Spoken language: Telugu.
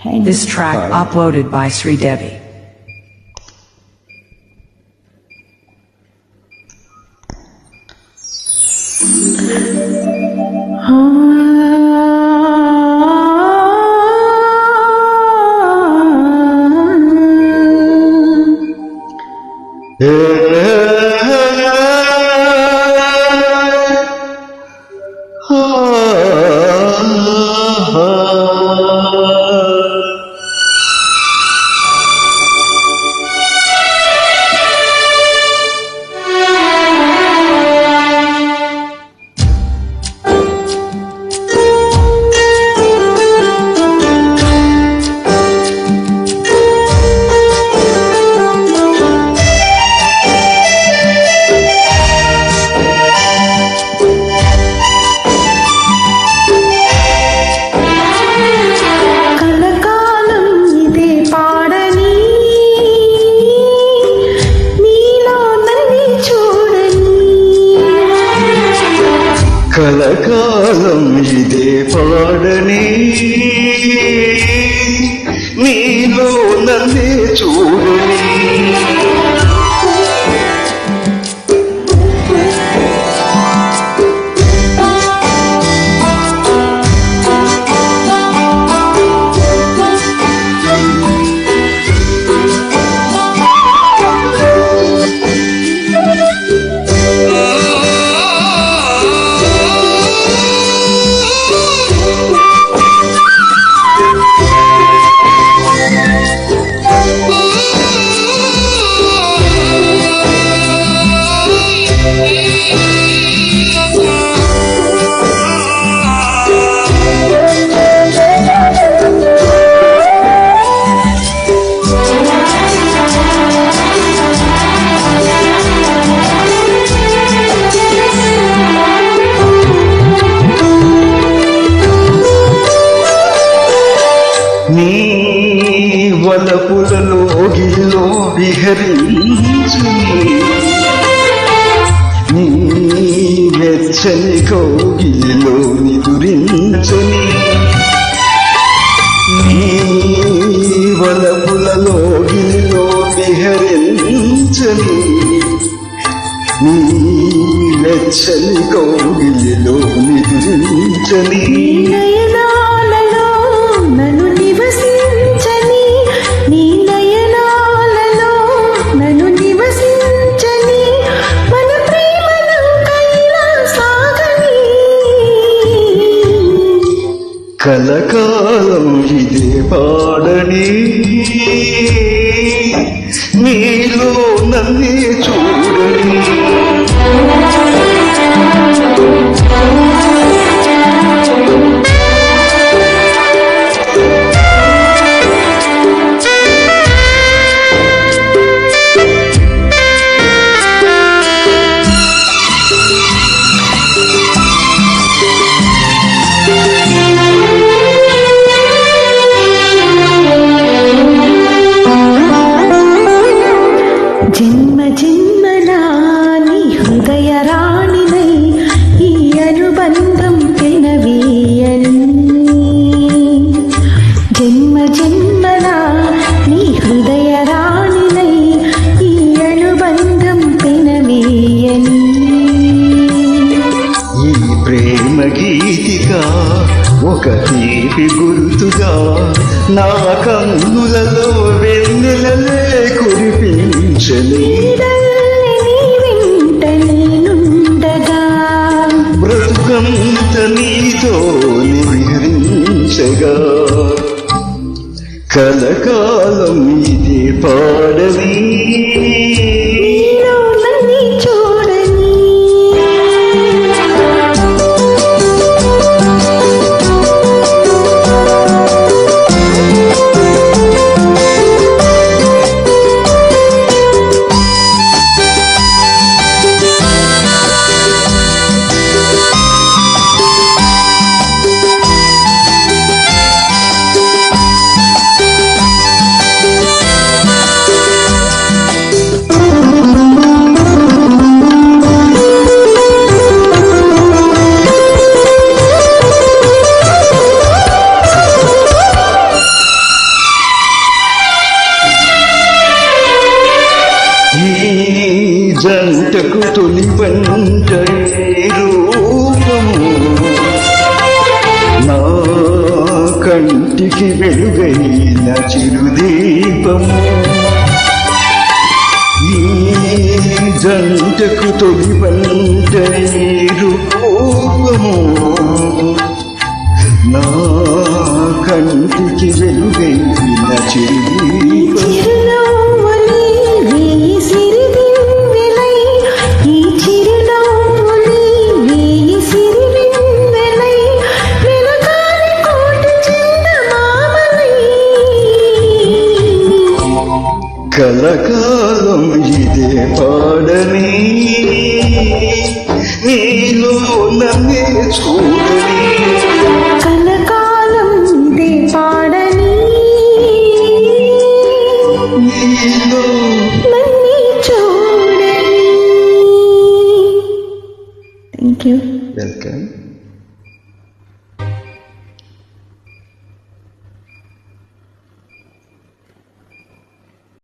This track uploaded by Sri Devi. కలకాలం ఇదే పాడని నీలో నన్నే చూడని నీ వలపులలో గిల్లో విహరించు నీ వెచ్చని కౌగిలిలో నిదురించని నీ వలపులలో గిల్లో విహరించని నీ వెచ్చని కౌగిలిలో నిదురించని కలకాలం ఇదే పాడని నీలో నన్నే చూడని జన్మ జన్మలా నీ హృదయ రాణినై ఈ అనుబంధం పెనవేయని జన్మ జన్మలా నీ హృదయ రాణినై ఈ అనుబంధం పెనవేయని ఈ ప్రేమ గీతిగా ఒక తీపి గుర్తుగా నా కన్నులలో వెన్నెలలే కురిపించని బ్రతుకంత నీతో విహరించగా కలకాలం ఇదే పాడని కంటికి వెలుగైన చిరుదీపము ఈ జంటకు తొలి పంట నీరు పూర్వము నా కంటికి వెలుగైన చిరుదీపము చిరునవ్వులే వేయి సిరివెన్నెలై, ఈ చిరునవ్వులే వేయి సిరివెన్నెలై, వెనకాలి కోటి చందమామలై. కలకాలం ఇదే పాడని నీలో నన్నే చూడని కలకాలం ఇదే పాడని నీలో నన్నే చూడని. Thank you. వెల్కమ్.